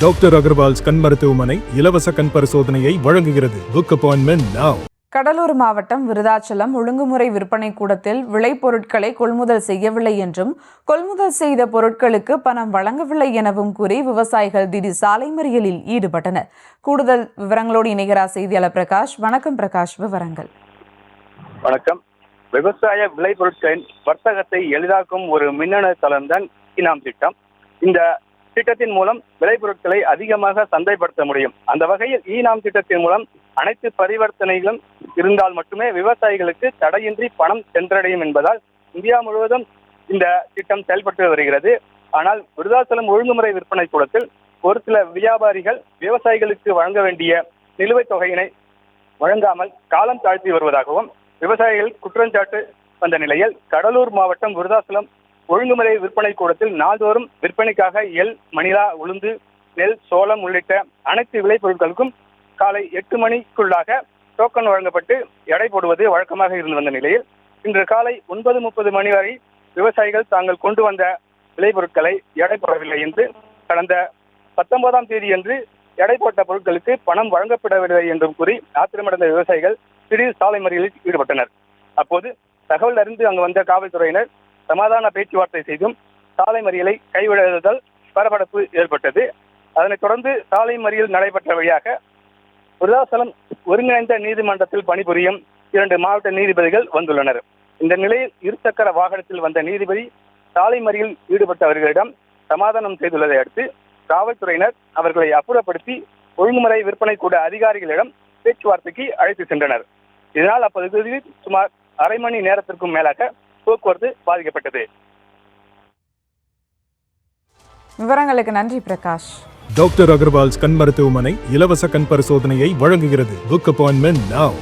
Doctor Agarwal's கண் மருத்துவமனை இலவச கண் பரிசோதனையை வழங்குகிறது. Book appointment now. கடலூர் மாவட்டம் விருதாச்சலம் ஒழுங்குமுறை விற்பனை கூடத்தில் விளைபொருட்களை கொள்முதல் செய்யவில்லை என்றும் கொள்முதல் செய்த பொருட்களுக்கு பணம் வழங்கவில்லை எனவும் கூறி விவசாயிகள் திடீர் சாலை மறியலில் ஈடுபட்டனர். கூடுதல் விவரங்களோடு இணைகிறார் செய்தியாளர் பிரகாஷ். வணக்கம் பிரகாஷ், விவரங்கள். வணக்கம். விவசாய விளைபொருட்களின் வர்த்தகத்தை எளிதாக்கும் ஒரு மின்னணு தளம்தான் இனாம் திட்டம். இந்த திட்டத்தின் மூலம் விளைபொருட்களை அதிகமாக சந்தைப்படுத்த முடியும். அந்த வகையில் ஈனாம் திட்டத்தின் மூலம் அனைத்து பரிவர்த்தனைகளும் இருந்தால் மட்டுமே விவசாயிகளுக்கு தடையின்றி பணம் சென்றடையும் என்பதால் இந்தியா முழுவதும் இந்த திட்டம் செயல்பட்டு வருகிறது. ஆனால் விருதாச்சலம் ஒழுங்குமுறை விற்பனை கூடத்தில் ஒரு சில வியாபாரிகள் விவசாயிகளுக்கு வழங்க வேண்டிய நிலுவைத் தொகையினை வழங்காமல் காலம் தாழ்த்தி வருவதாகவும் விவசாயிகள் குற்றஞ்சாட்டு வந்த நிலையில் கடலூர் மாவட்டம் விருதாச்சலம் ஒழுங்குமுறை விற்பனை கூடத்தில் நாள்தோறும் விற்பனைக்காக எள், மணிலா, உளுந்து, நெல், சோளம் உள்ளிட்ட அனைத்து விளைபொருட்களுக்கும் காலை 8 மணிக்குள்ளாக டோக்கன் வழங்கப்பட்டு எடை போடுவது வழக்கமாக இருந்து வந்த நிலையில் இன்று காலை 9:30 மணி வரை விவசாயிகள் தாங்கள் கொண்டு வந்த விளைபொருட்களை எடை போடவில்லை என்று, கடந்த 19ஆம் தேதியன்று எடை போட்ட பொருட்களுக்கு பணம் வழங்கப்படவில்லை என்றும் கூறி ஆத்திரமடைந்த விவசாயிகள் திடீர் சாலை மறியலில் ஈடுபட்டனர். அப்போது தகவல் அறிந்து அங்கு வந்த காவல்துறையினர் சமாதான பேச்சுவார்த்தை செய்தும் சாலை மறியலை கைவிடுவதால் பரபரப்பு ஏற்பட்டது. அதனைத் தொடர்ந்து சாலை மறியல் நடைபெற்ற வழியாக விருதாச்சலம் ஒருங்கிணைந்த நீதிமன்றத்தில் பணிபுரியும் 2 மாவட்ட நீதிபதிகள் வந்துள்ளனர். இந்த நிலையில் இருசக்கர வாகனத்தில் வந்த நீதிபதி சாலை மறியலில் ஈடுபட்டவர்களிடம் சமாதானம் செய்துள்ளதை அடுத்து காவல்துறையினர் அவர்களை அப்புறப்படுத்தி ஒழுங்குமுறை விற்பனை கூட அதிகாரிகளிடம் பேச்சுவார்த்தைக்கு அழைத்து சென்றனர். இதனால் அப்பகுதியில் சுமார் அரை மணி நேரத்திற்கும் மேலாக போக்குவரத்து பாதிக்கப்பட்டது. விவரங்களுக்கு நன்றி பிரகாஷ். டாக்டர் அகர்வால்ஸ் கண் மருத்துவமனை இலவச கண் பரிசோதனையை வழங்குகிறது. Book appointment now.